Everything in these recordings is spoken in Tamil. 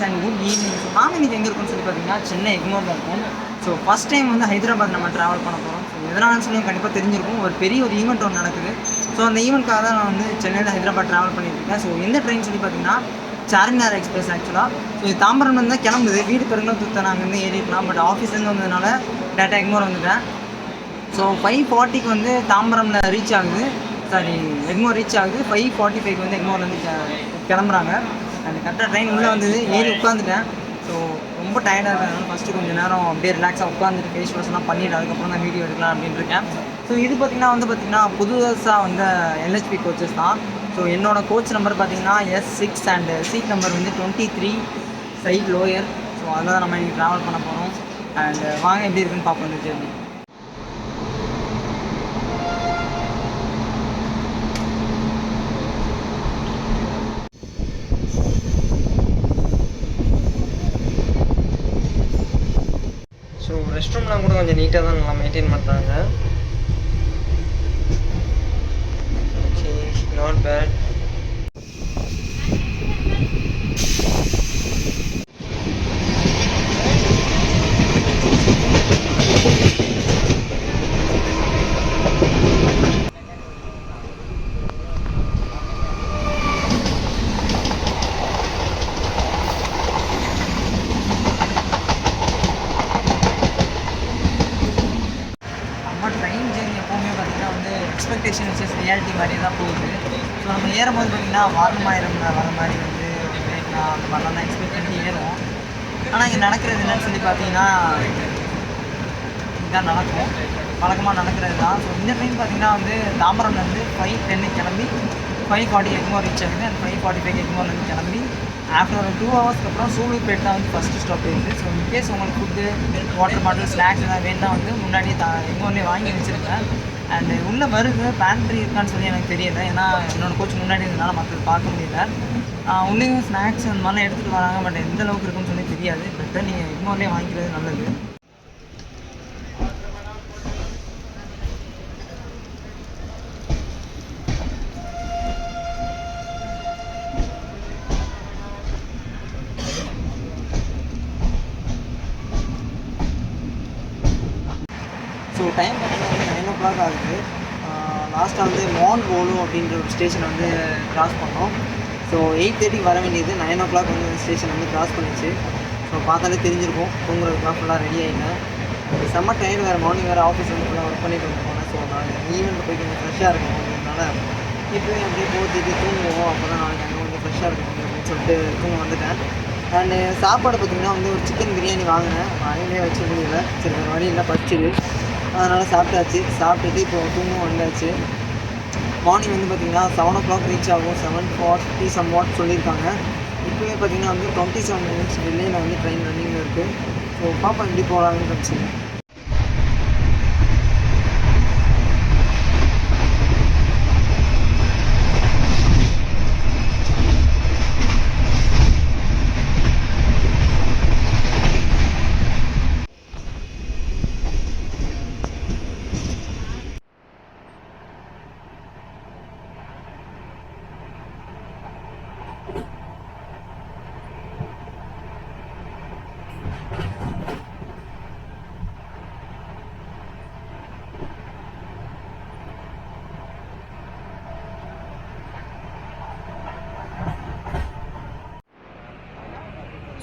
And good evening. ஸோ நாங்கள் இன்றைக்கி எங்கே இருக்குன்னு சொல்லி பார்த்தீங்கன்னா சென்னை எக்மோரில் இருக்கும். ஸோ ஃபஸ்ட் டைம் வந்து ஹைதராபாத் நம்ம ட்ராவல் பண்ண போகிறோம். ஸோ எதனாலும் சொல்லி கண்டிப்பாக தெரிஞ்சிருக்கும், ஒரு பெரிய ஒரு ஈவெண்ட் ஒன்று நடக்குது. ஸோ அந்த ஈவெண்ட்காக தான் நான் வந்து சென்னையில் ஹைதராபாத் ட்ராவல் பண்ணியிருக்கேன். ஸோ எந்த ட்ரெயின் சொல்லி பார்த்தீங்கன்னா சார்மினார் எக்ஸ்பிரஸ் ஆக்சுவலாக. ஸோ இது தாம்பரம்லேருந்து தான் கிளம்புது. வீடு பெருங்கலத்தூர் நாங்கள் வந்து ஏறிக்கலாம், பட் ஆஃபீஸ்லேருந்து வந்ததுனால டேட்டா எக்மோர் வந்துட்டேன். ஸோ 5:40க்கு வந்து தாம்பரமில் ரீச் ஆகுது, சாரி எக்மோர் ரீச் ஆகுது. 5:45க்கு வந்து எக்மோர்லேருந்து கிளம்புறாங்க. அந்த கரெக்டாக ட்ரெயின் உள்ளே வந்தது, ஏறி உட்காந்துட்டேன். ஸோ ரொம்ப டயர்டாக இருக்கிறதுனால ஃபஸ்ட்டு கொஞ்சம் நேரம் அப்படியே ரிலாக்ஸாக உட்காந்துட்டு ஃபேஸ் வாஷ்லாம் பண்ணிவிட்டு அதுக்கப்புறம் தான் வீடியோ எடுக்கலாம் அப்படின்னு இருக்கேன். ஸோ இது பார்த்திங்கன்னா புதுசாக வந்து எல்ஹெச்பி கோச்சஸ் தான். ஸோ என்னோடய கோச் நம்பர் பார்த்திங்கன்னா S6 அண்ட் சீட் நம்பர் வந்து 23 சைட் லோயர். ஸோ அதில் தான் நம்ம இன்றைக்கி ட்ராவல் பண்ண போகிறோம். அண்ட் வாங்க எப்படி இருக்குன்னு பார்ப்போம் இந்த ஜெர்னி. ஸோ ரெஸ்ட் ரூம்லாம் கூட கொஞ்சம் நீட்டாக தான் நல்லா மெயின்டைன் பண்ணுறாங்க. Okay, not bad. Expectation versus reality மாதிரி தான் போகுது. ஸோ நம்ம ஏறும்போது பார்த்திங்கன்னா வாரணமாயிரம் வர மாதிரி வந்து நான் அந்த மாதிரிலாம் தான் எக்ஸ்பெக்ட் பண்ணி ஏறும். ஆனால் இங்கே நடக்கிறது என்னன்னு சொல்லி பார்த்தீங்கன்னா இதுதான் நடக்கும், வழக்கமாக நடக்கிறது தான். ஸோ இந்த ட்ரெயின் பார்த்திங்கன்னா வந்து தாம்பரம்லேருந்து 5:10 கிளம்பி 5:40 எக்மோர் ரீச் ஆகுது. அண்ட் 5:45 எக்மோர்லேருந்து கிளம்பி ஆஃப்டர் ஒரு 2 ஹவர்ஸ்க்கு அப்புறம் சூலூர்பேட் தான் வந்து ஃபஸ்ட்டு ஸ்டாப் இருக்குது. ஸோ இன்கேஸ் உங்களுக்கு ஃபுட்டு, வாட்டர் பாட்டில், ஸ்நாக்ஸ் எதாவது வேணுன்னா வந்து முன்னாடி எக்மோர்லேயே வாங்கி வச்சுருக்கேன். அண்டு உள்ளே வருது பேண்ட்ரி இருக்கான்னு சொல்லி எனக்கு தெரியலை, ஏன்னா என்னோடய கோச் முன்னாடி இருந்ததுனால மக்கள் பார்க்க முடியல. உள்ளேயும் ஸ்நாக்ஸ் அந்த மாதிரிலாம் எடுத்துகிட்டு வராங்க, பட் எந்த அளவுக்கு இருக்குன்னு சொல்லி தெரியாது. பெட்டர் நீங்கள் எக்மோர்லேயே வாங்கிக்கிறது நல்லது. ஸோ டைம் பார்த்தீங்கன்னா 9 o'clock ஆகுது. லாஸ்ட்டாக வந்து போலு அப்படின்ற ஒரு ஸ்டேஷன் வந்து க்ராஸ் பண்ணோம். ஸோ 8:30 வர வேண்டியது 9 o'clock வந்து ஸ்டேஷன் வந்து க்ராஸ் பண்ணிச்சு. ஸோ பார்த்தாலே தெரிஞ்சிருக்கும், தூங்குறதுக்குலாம் ஃபுல்லாக ரெடி ஆகிட்டேன். செம்ம டைம் வேறு, மார்னிங் வேறு ஆஃபீஸ் வந்து ஃபுல்லாக ஒர்க் பண்ணிட்டு வந்துருக்கோம். ஸோ நான் ஈவெண்ட்டில் போய் கொஞ்சம் ஃப்ரெஷ்ஷாக இருக்கும் அப்படின்றதுனால இப்போயும் அப்படியே போத்திட்டு தூங்குவோம், அப்போ தான் நாளைக்கு அங்கே கொஞ்சம் ஃப்ரெஷ்ஷாக இருக்கும் அப்படின்னு சொல்லிட்டு தூங்க வந்துட்டேன். அண்டு சாப்பாடு பார்த்திங்கன்னா வந்து ஒரு சிக்கன் பிரியாணி வாங்கினேன், வாங்கினே வச்சு முடியல. சரி ஒரு வழி இல்லை, பச்சிது, அதனால் சாப்பிட்டாச்சு. சாப்பிட்டுட்டு இப்போ தூங்கவும் வந்தாச்சு. மார்னிங் வந்து பார்த்திங்கன்னா 7 o'clock ரீச் ஆகும். 7:40 சம்வாட் சொல்லியிருக்காங்க. இப்போவே பார்த்திங்கன்னா வந்து 27 minutes டிலேயில் வந்து ட்ரெயின் ரன்னிங்கில் இருக்குது. ஸோ பாப்பா எப்படி போகலான்னு இருந்துச்சு.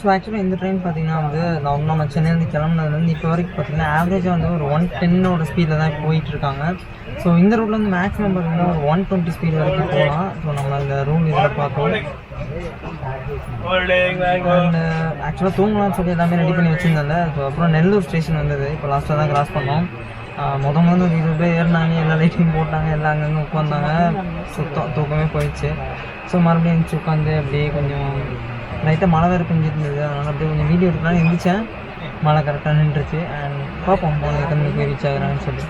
ஸோ ஆக்சுவலாக இந்த ட்ரெயின் பார்த்தீங்கன்னா வந்து நம்ம சென்னையிலேருந்து கிளம்புனதுலேருந்து இப்போ வரைக்கும் பார்த்தீங்கன்னா ஆவரேஜாக வந்து ஒரு 110 ஸ்பீடில் தான் போயிட்டுருக்காங்க. ஸோ இந்த ரூட்டில் வந்து மேக்ஸிமம் பார்த்தீங்கன்னா ஒரு 120 ஸ்பீட் வரைக்கும் போகலாம். ஸோ நம்ம அந்த ரூல் இதில் பார்த்தோம். அண்ட் ஆக்சுவலாக தூங்கலாம்னு சொல்லி எல்லாமே ரெடி பண்ணி வச்சுருந்தால. ஸோ அப்புறம் நெல்லூர் ஸ்டேஷன் வந்தது. இப்போ லாஸ்ட்டாக தான் கிராஸ் பண்ணோம். முதல்ல ஒரு 20 பேர் ஏறினாங்க, எல்லா லைட்டையும் போட்டாங்க, எல்லாம் அங்கங்கே உட்காந்தாங்க. தூக்கமே போயிடுச்சு. ஸோ மறுபடியும் எழுந்துச்சு உட்காந்து அப்படியே கொஞ்சம் லைட்டாக மழை வேறு பெஞ்சிட்டு இருந்தது. அதனால் அப்படியே கொஞ்சம் வீடியோ எடுக்கலாம்னு இருந்துச்சேன். மழை கரெக்டாக நின்றுச்சு. அண்ட் பார்ப்போம் எத்தனை மணிக்கு ரீச் ஆகுறான்னு சொல்லி.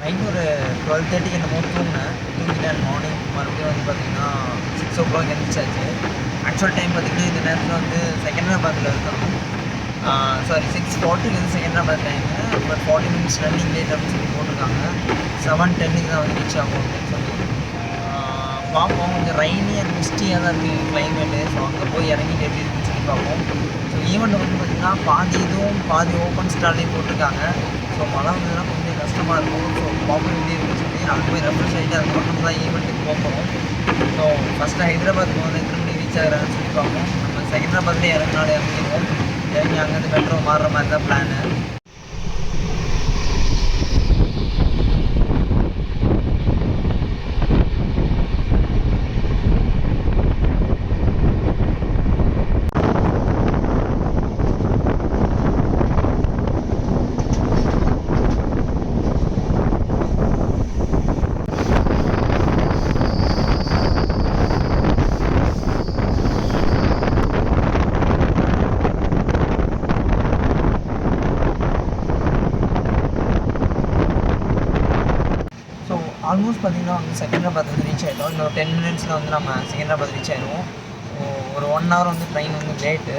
நைட் ஒரு 12:30 என்னமோ தூங்கிட்டேன். மார்னிங் மறுபடியும் வந்து பார்த்திங்கன்னா 6 o'clock எழுந்திரிச்சாச்சு. ஆக்சுவல் டைம் பார்த்திங்கன்னா இந்த நேரத்தில் வந்து செகண்ட்ராபாத்தில் இருக்கணும். சாரி 6:40 வந்து Secunderabad time. But 40 minutes running late அப்படின்னு சொல்லி போட்டிருக்காங்க. 7:10 தான் வந்து ரீச் ஆகும் அப்படின்னு சொல்லி பார்ப்போம். கொஞ்சம் ரைனி அண்ட் மிஸ்டியாக தான் இருக்குது கிளைமேட்டு. ஸோ அங்கே போய் இறங்கிட்டு எப்படி இருக்குன்னு சொல்லி பார்ப்போம். ஸோ ஈவெண்ட் வந்து பார்த்திங்கன்னா பாதி ஓப்பன் ஸ்டார்லேயும் போட்டிருக்காங்க. ஸோ மழை வந்ததுன்னா கொஞ்சம் கஷ்டமாக இருக்கும். ஸோ பார்ப்போம் எப்படி இருக்குன்னு சொல்லி அங்கே போய் ரெஃப்ரெஷ் ஆகிட்டு அதுக்கப்புறம் தான் ஈவெண்ட்டுக்கு போகிறோம். ஸோ ஃபஸ்ட்டு ஹைதராபாத்துக்கு வந்து எத்தனை மணி ரீச் ஆகிறான்னு சொல்லி பார்ப்போம். நம்ம செகண்ட்ராபாத்லேயே இறங்கினாலே இறங்கிடுவோம். இறங்கி அங்கேருந்து மெட்ரோ மாறுற மாதிரி தான் பிளானு. ஆல்மோஸ்ட் பார்த்திங்கன்னா வந்து செகண்டராபாத் வந்து ரீச் ஆகிட்டோம். இன்னொரு 10 மினிட்ஸில் வந்து நம்ம செகண்டராபாத் ரீச் ஆகிடுவோம். ஸோ ஒரு 1 ஹவர் வந்து ட்ரெயின் வந்து லேட்டு.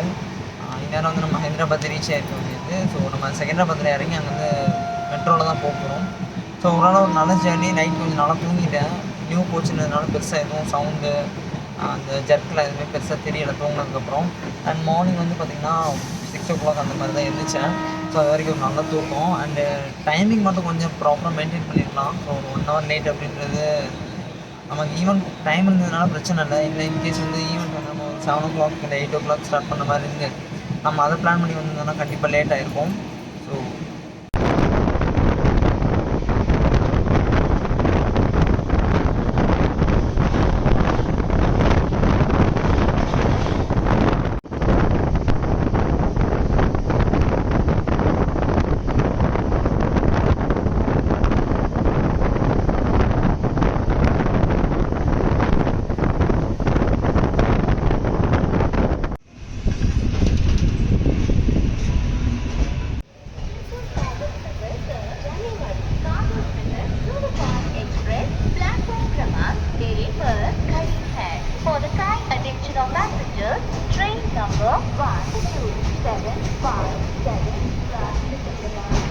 இந்நேரம் வந்து நம்ம ஹைதராபாத் ரீச் ஆகிருக்க வேண்டியது. ஸோ நம்ம செகண்டராபாத்தில் இறங்கி அங்கே வந்து மெட்ரோவில் தான் போக போகிறோம். ஸோ ஓரளவு ஒரு நல்ல ஜேர்னி. நைட் கொஞ்சம் நல்லா தூங்கிட்டேன். நியூ கோச்சுன்றதுனால பெருசாக எதுவும் சவுண்டு அந்த ஜர்க்கில் எதுவுமே பெருசாக தெரியலை தூங்கினதுக்கப்புறம். அண்ட் மார்னிங் வந்து பார்த்திங்கன்னா 6 o'clock அந்த மாதிரி தான் இருந்துச்சேன். ஸோ அது வரைக்கும் ஒரு நல்ல தூக்கம். அண்டு டைமிங் மட்டும் கொஞ்சம் ப்ராப்பராக மெயின்டைன் பண்ணியிருக்கலாம். ஸோ ஒரு 1 hour லேட் அப்படின்றது நமக்கு ஈவெண்ட் டைம் இருந்ததுனால பிரச்சனை இல்லை. இல்லை இன்கேஸ் வந்து ஈவெண்ட் வந்து நம்ம ஒரு 7 o'clock இல்லை 8 o'clock ஸ்டார்ட் பண்ண மாதிரி இருந்து நம்ம அதை பிளான் பண்ணி வந்திருந்தோம்னா கண்டிப்பாக லேட் ஆகிருக்கும். So For the kind attention of passengers, train number 1275 7